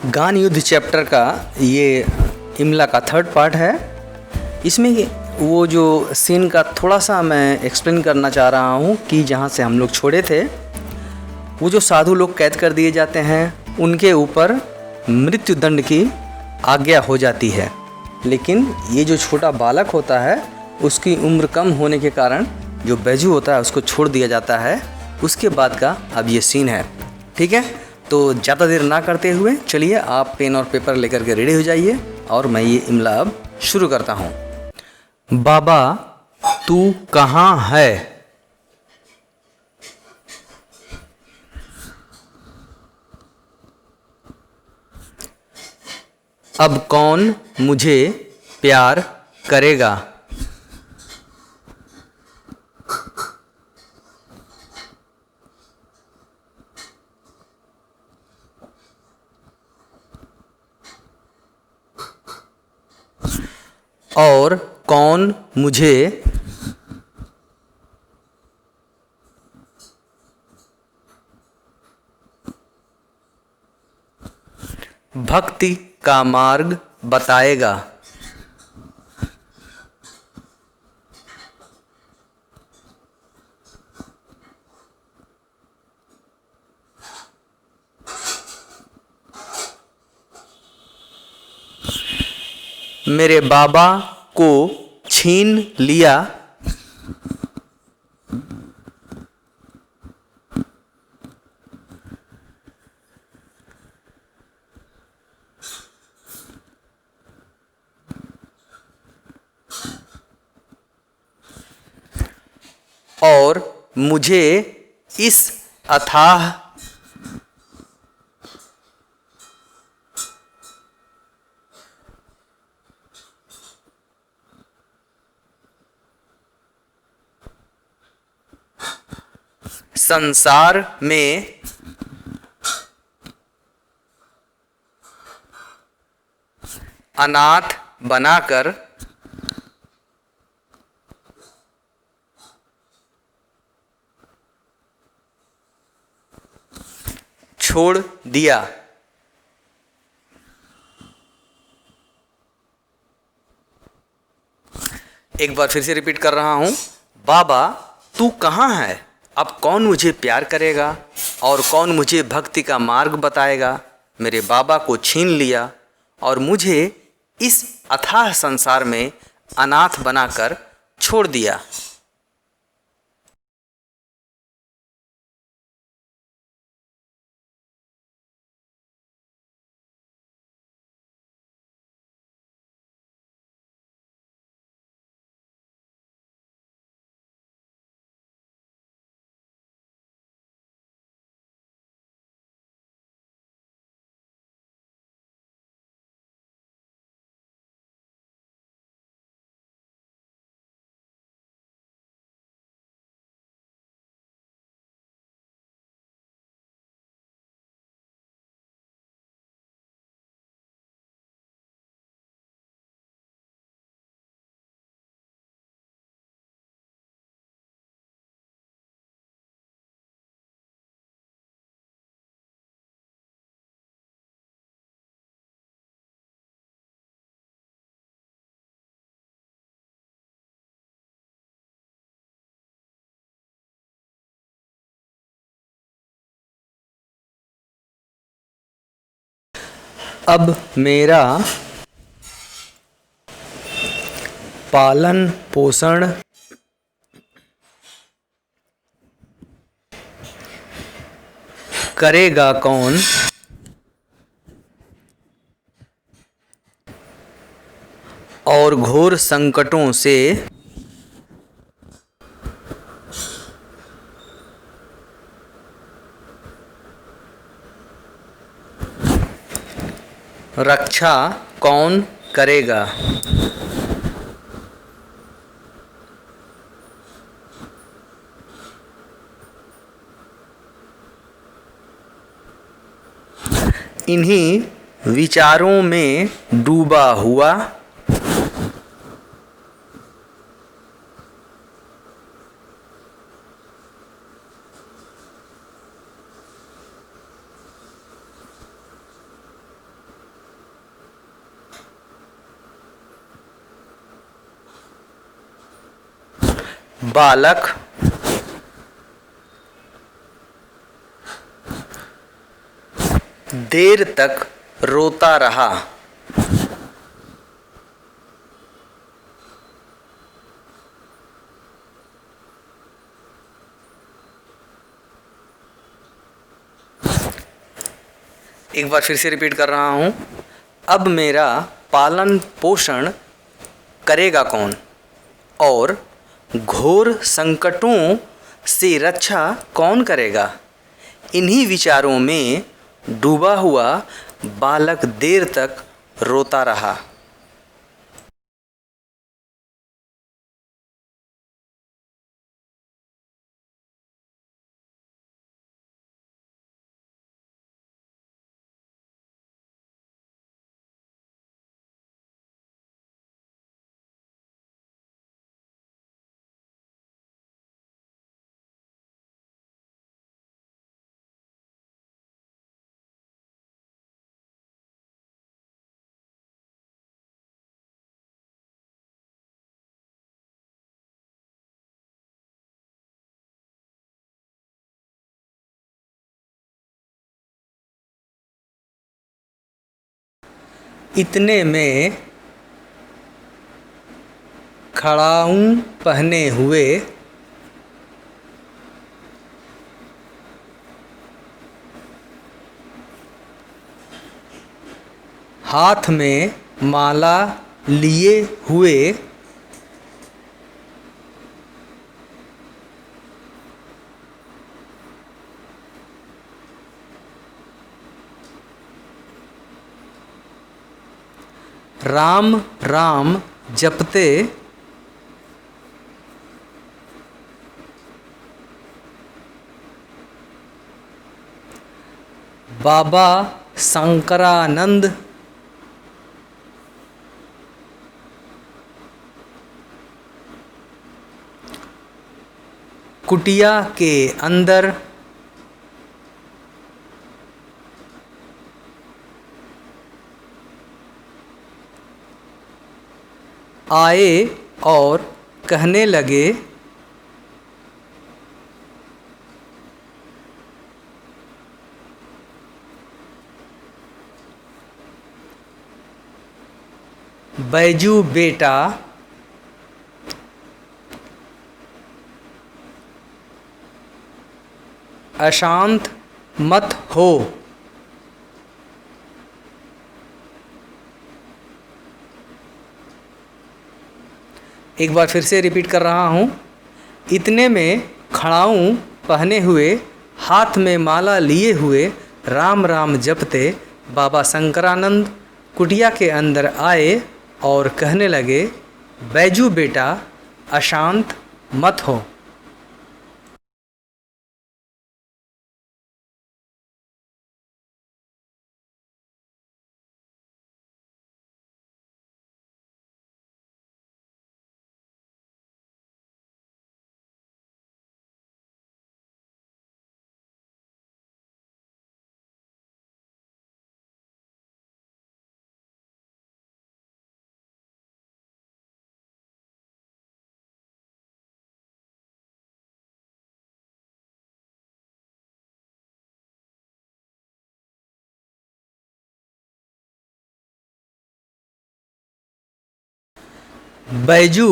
गान युद्ध चैप्टर का ये इमला का थर्ड पार्ट है। इसमें वो जो सीन का थोड़ा सा मैं एक्सप्लेन करना चाह रहा हूँ कि जहाँ से हम लोग छोड़े थे, वो जो साधु लोग कैद कर दिए जाते हैं उनके ऊपर मृत्यु दंड की आज्ञा हो जाती है, लेकिन ये जो छोटा बालक होता है उसकी उम्र कम होने के कारण जो बैजू होता है उसको छोड़ दिया जाता है। उसके बाद का अब ये सीन है। ठीक है, तो ज़्यादा देर ना करते हुए चलिए आप पेन और पेपर लेकर के रेडी हो जाइए और मैं ये इमला अब शुरू करता हूँ। बाबा तू कहाँ है? अब कौन मुझे प्यार करेगा? और कौन मुझे भक्ति का मार्ग बताएगा? मेरे बाबा को छीन लिया और मुझे इस अथाह संसार में अनाथ बनाकर छोड़ दिया। एक बार फिर से रिपीट कर रहा हूँ। बाबा तू कहाँ है? अब कौन मुझे प्यार करेगा और कौन मुझे भक्ति का मार्ग बताएगा? मेरे बाबा को छीन लिया और मुझे इस अथाह संसार में अनाथ बनाकर छोड़ दिया। अब मेरा पालन पोषण करेगा कौन? और घोर संकटों से रक्षा कौन करेगा? इन्हीं विचारों में डूबा हुआ बालक देर तक रोता रहा। एक बार फिर से रिपीट कर रहा हूँ। अब मेरा पालन पोषण करेगा कौन और घोर संकटों से रक्षा कौन करेगा। इन्हीं विचारों में डूबा हुआ बालक देर तक रोता रहा। इतने में खड़ाऊं पहने हुए हाथ में माला लिए हुए राम राम जपते बाबा शंकरानंद कुटिया के अंदर आए और कहने लगे, बैजू बेटा अशांत मत हो। एक बार फिर से रिपीट कर रहा हूँ। इतने में खड़ाऊं पहने हुए हाथ में माला लिए हुए राम राम जपते बाबा शंकरानंद कुटिया के अंदर आए और कहने लगे, बैजू बेटा अशांत मत हो। बैजू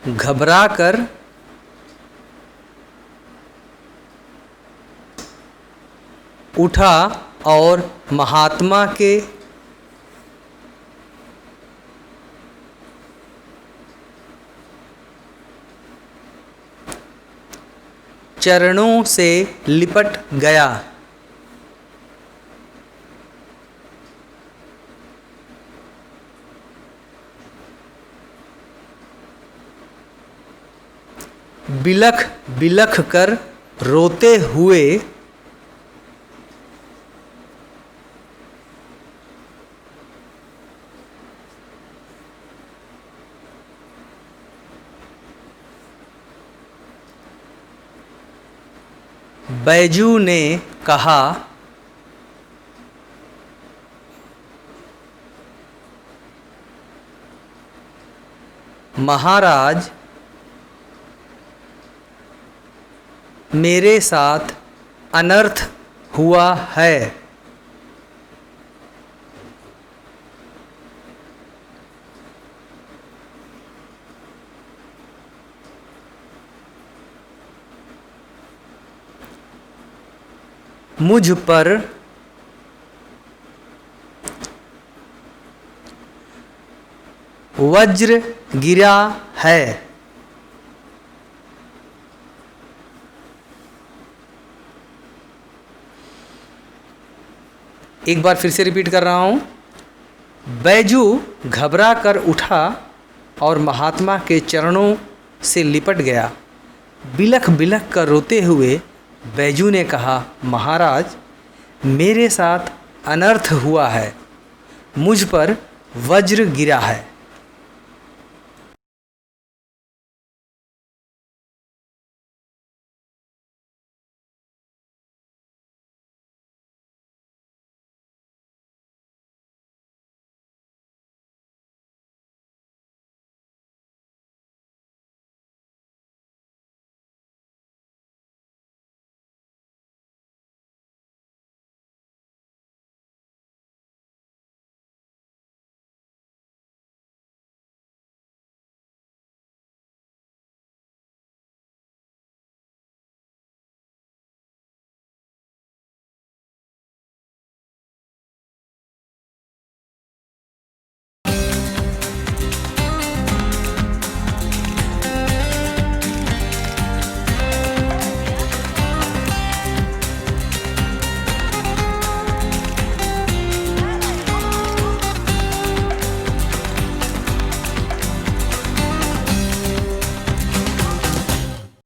घबराकर उठा और महात्मा के चरणों से लिपट गया। बिलख बिलख कर रोते हुए बैजू ने कहा, महाराज मेरे साथ अनर्थ हुआ है। मुझ पर वज्र गिरा है। एक बार फिर से रिपीट कर रहा हूँ। बैजू घबरा कर उठा और महात्मा के चरणों से लिपट गया। बिलख बिलख कर रोते हुए बैजू ने कहा, महाराज, मेरे साथ अनर्थ हुआ है, मुझ पर वज्र गिरा है।